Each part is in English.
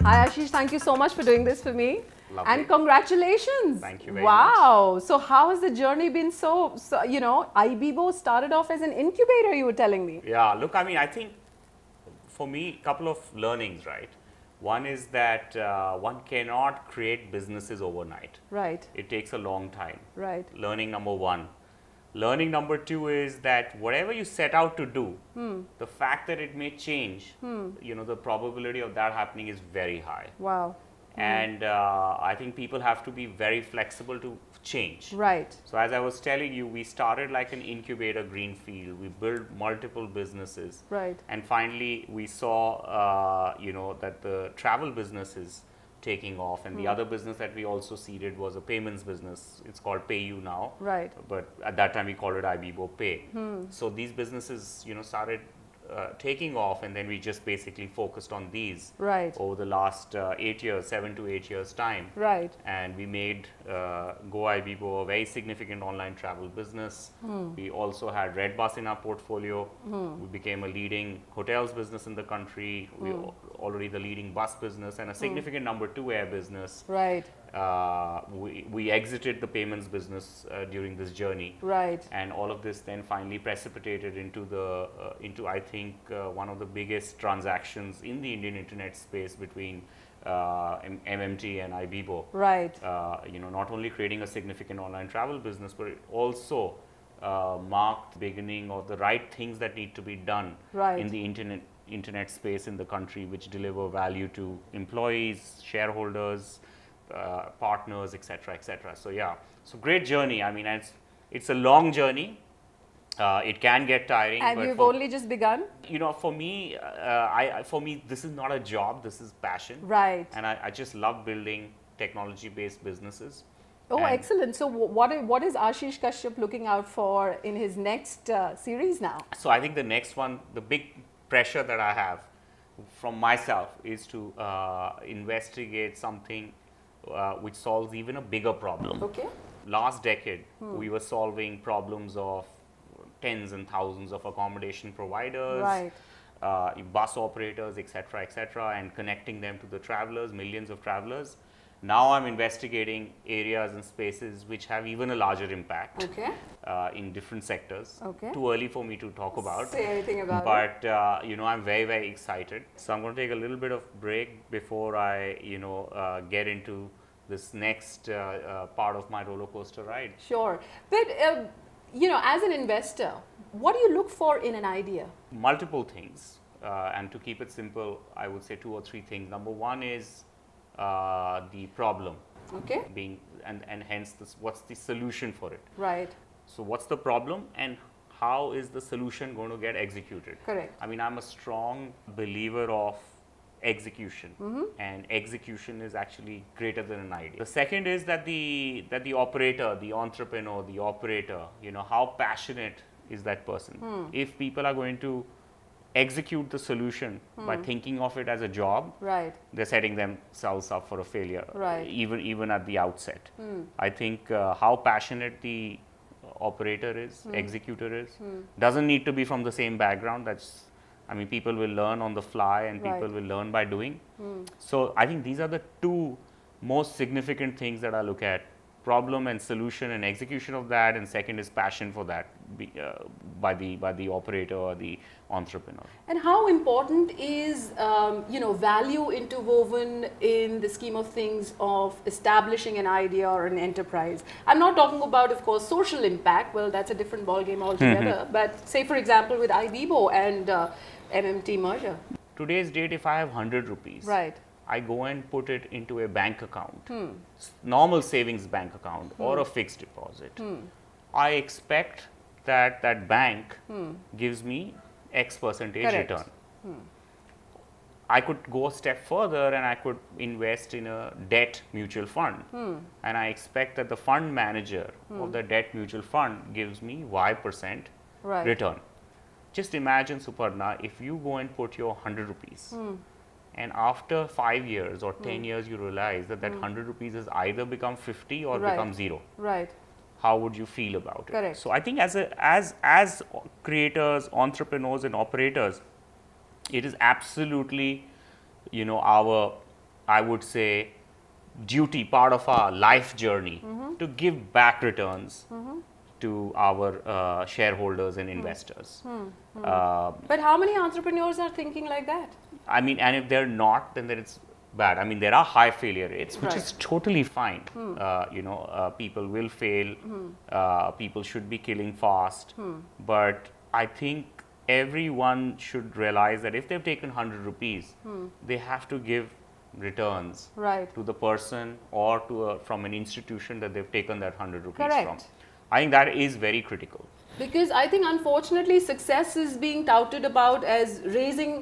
Hi Ashish, thank you so much for doing this for me. Lovely. And congratulations. Thank you very much. Wow. So how has the journey been so Ibibo started off as an incubator, you were telling me. Yeah, look, I mean, I think for me, a couple of learnings, right? One is that one cannot create businesses overnight. Right. It takes a long time. Right. Learning number one. Learning number two is that whatever you set out to do, the fact that it may change, the probability of that happening is very high. Wow. And I think people have to be very flexible to change. Right. So as I was telling you, we started like an incubator greenfield. We built multiple businesses. Right. And finally, we saw, that the travel business is taking off. And the other business that we also seeded was a payments business. It's called PayU now. Right. But at that time, we called it Ibibo Pay. So these businesses, started taking off, and then we just basically focused on these Right. over the last 8 years, 7 to 8 years time. Right. And we made Go Ibibo a very significant online travel business. We also had Red Bus in our portfolio. We became a leading hotels business in the country. We already the leading bus business and a significant number 2 air business. Right. We exited the payments business during this journey. Right. And all of this then finally precipitated into I think one of the biggest transactions in the Indian internet space between MMT and Ibibo. Right. Not only creating a significant online travel business, but it also marked the beginning of the right things that need to be done Right. in the internet space in the country, which deliver value to employees, shareholders, partners, etc., etc. So yeah, so great journey. I mean, it's a long journey. It can get tiring. And but you've only just begun? For me, this is not a job. This is passion. Right. And I just love building technology-based businesses. Oh, And excellent. So what is Ashish Kashyap looking out for in his next series now? So I think the next one, the big pressure that I have from myself is to investigate something which solves even a bigger problem. Okay. Last decade, we were solving problems of tens and thousands of accommodation providers, Right. Bus operators, etc., and connecting them to the travelers, millions of travelers. Now I'm investigating areas and spaces which have even a larger impact Okay. in different sectors. Okay. Too early for me to talk about. Say anything about it. But I'm very, very excited. So I'm going to take a little bit of break before I get into this next part of my roller coaster ride. Sure. But, as an investor, what do you look for in an idea? Multiple things. And to keep it simple, I would say 2 or 3 things. Number one is the problem. Okay. And hence what's the solution for it. Right. So what's the problem and how is the solution going to get executed? Correct. I mean, I'm a strong believer of execution, and execution is actually greater than an idea. The second is that the operator, the entrepreneur, the operator, how passionate is that person? If people are going to execute the solution by thinking of it as a job, Right. they're setting themselves up for a failure, Right. even at the outset. I think how passionate the operator is, executor is, doesn't need to be from the same background. People will learn on the fly and people Right. will learn by doing. So I think these are the 2 most significant things that I look at: problem and solution and execution of that, and second is passion for that by the operator or the entrepreneur. And how important is, value interwoven in the scheme of things of establishing an idea or an enterprise? I'm not talking about, of course, social impact. Well, that's a different ballgame altogether. But say, for example, with Ibibo and MMT merger. Today's date, if I have 100 rupees, Right. I go and put it into a bank account, normal savings bank account or a fixed deposit. I expect that bank gives me X percentage Correct. return. I could go a step further and I could invest in a debt mutual fund. And I expect that the fund manager of the debt mutual fund gives me Y% Right. return. Just imagine, Suparnaa, if you go and put your 100 rupees and after 5 years or 10 years you realize that 100 rupees has either become 50 or Right. become 0. Right. How would you feel about it? Correct. So I think as creators, entrepreneurs and operators, it is absolutely our I would say, duty, part of our life journey to give back returns to our shareholders and investors. But how many entrepreneurs are thinking like that? I mean, and if they're not, then it's bad. I mean, there are high failure rates, which Right. is totally fine. People will fail. People should be killing fast. But I think everyone should realize that if they've taken 100 rupees, they have to give returns Right. to the person or from an institution that they've taken that 100 rupees from. Correct. I think that is very critical. Because I think unfortunately success is being touted about as raising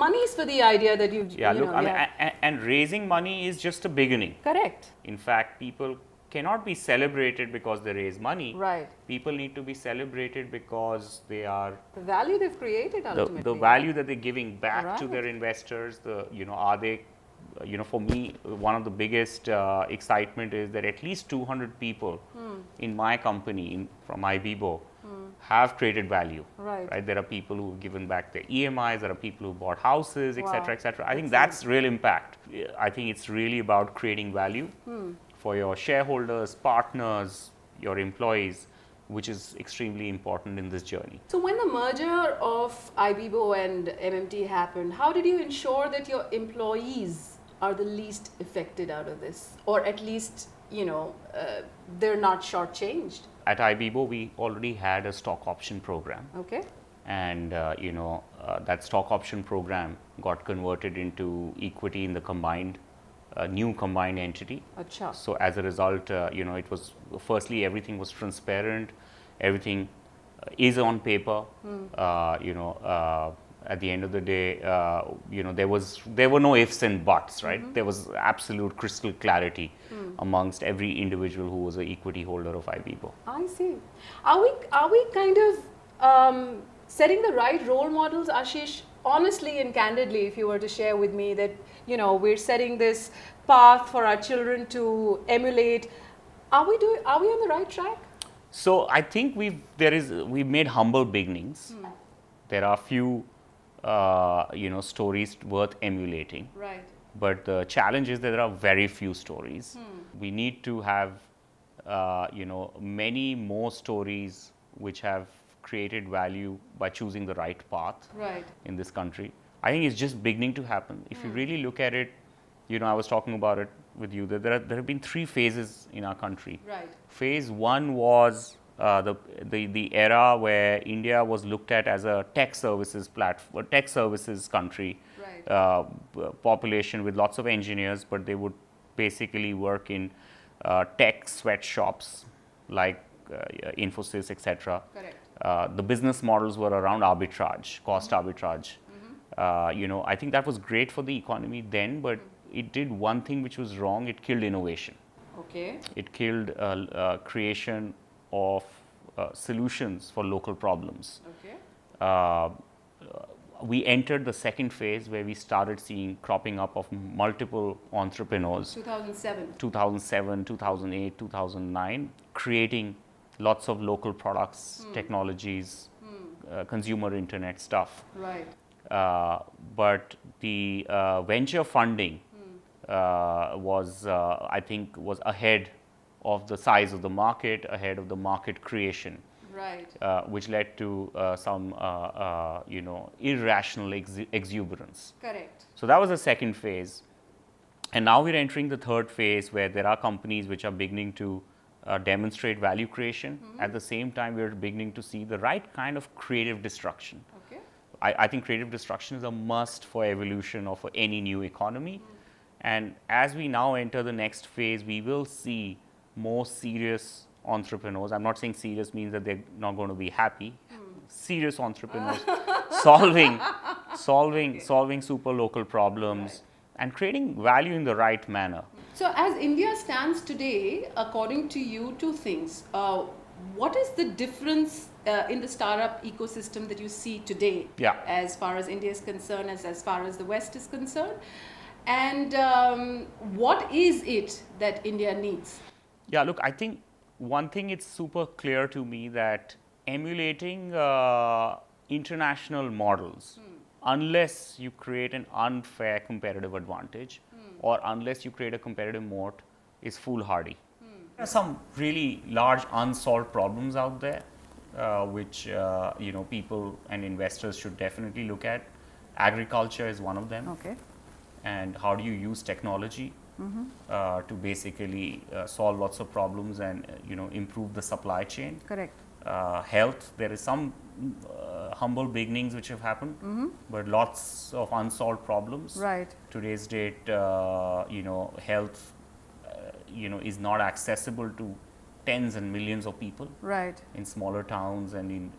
monies for the idea that you've, Yeah, you look, know, I mean, and raising money is just a beginning. Correct. In fact, people cannot be celebrated because they raise money. Right. People need to be celebrated because they are The value they've created ultimately. the value that they're giving back to Right. their investors. Are they, for me, one of the biggest excitement is that at least 200 people in my company, from Ibibo, have created value. Right. There are people who have given back their EMIs, there are people who bought houses, etc., Wow. etc. I think that's real impact. I think it's really about creating value for your shareholders, partners, your employees, which is extremely important in this journey. So when the merger of Ibibo and MMT happened, how did you ensure that your employees are the least affected out of this, or at least they're not shortchanged? At Ibibo, we already had a stock option program, Okay. and that stock option program got converted into equity in the new combined entity. Acha. So as a result, it was, firstly, everything was transparent, everything is on paper. At the end of the day, there were no ifs and buts, right? There was absolute crystal clarity amongst every individual who was an equity holder of Ibibo. I see. Are we kind of setting the right role models, Ashish? Honestly and candidly, if you were to share with me that we're setting this path for our children to emulate, are we on the right track? So I think we've made humble beginnings. There are few stories worth emulating. Right. But the challenge is that there are very few stories. We need to have, many more stories which have created value by choosing the right path Right. in this country. I think it's just beginning to happen. If you really look at it, I was talking about it with you, that there have been 3 phases in our country. Right. Phase 1 was the era where India was looked at as a tech services country, Right. population with lots of engineers, but they would basically work in tech sweatshops like Infosys, etc. Correct. The business models were around arbitrage, cost arbitrage. I think that was great for the economy then, but it did one thing which was wrong. It killed innovation. Okay. It killed creation of solutions for local problems. Okay. We entered the second phase where we started seeing cropping up of multiple entrepreneurs. 2007. 2007, 2008, 2009, creating lots of local products, technologies, consumer internet stuff. Right. But the venture funding I think, was ahead of the size of the market, ahead of the market creation. Right. Which led to some, irrational exuberance. Correct. So that was the second phase. And now we're entering the third phase where there are companies which are beginning to demonstrate value creation. At the same time, we're beginning to see the right kind of creative destruction. Okay. I think creative destruction is a must for evolution of any new economy. And as we now enter the next phase, we will see more serious entrepreneurs. I'm not saying serious means that they're not going to be happy. Serious entrepreneurs solving super local problems and creating value in the right manner. So as India stands today, according to you, 2 things. What is the difference in the startup ecosystem that you see today, as far as India is concerned, as far as the West is concerned? And what is it that India needs? Yeah, look, I think one thing it's super clear to me that emulating international models, unless you create an unfair competitive advantage, or unless you create a competitive moat, is foolhardy. There are some really large unsolved problems out there, which people and investors should definitely look at. Agriculture is one of them. Okay. And how do you use technology to basically solve lots of problems and improve the supply chain. Correct. Health, there is some humble beginnings which have happened, but lots of unsolved problems. Right. Today's date, health is not accessible to tens and millions of people. Right. In smaller towns and in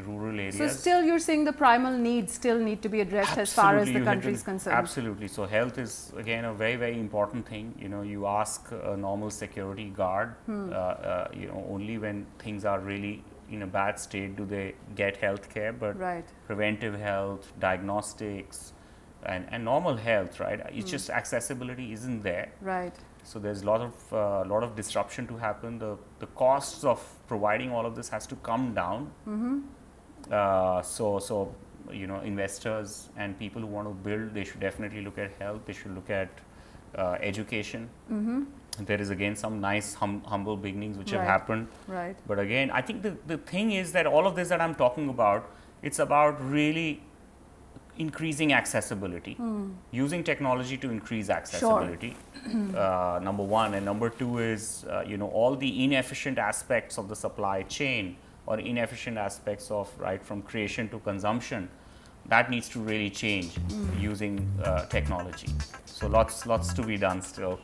rural areas. So still you're saying the primal needs still need to be addressed as far as the country is concerned. Absolutely. So health is again a very, very important thing. You ask a normal security guard, only when things are really in a bad state do they get health care, but right. preventive health, diagnostics, and normal health, right? It's just accessibility isn't there. Right. So there's a lot of disruption to happen. The costs of providing all of this has to come down. So investors and people who want to build, they should definitely look at health. They should look at education. There is again some nice humble beginnings which have happened. Right. But again, I think the thing is that all of this that I'm talking about, it's about really increasing accessibility, using technology to increase accessibility. Sure. Number one, and number two is all the inefficient aspects of the supply chain or inefficient aspects of from creation to consumption, that needs to really change using technology. So lots to be done still.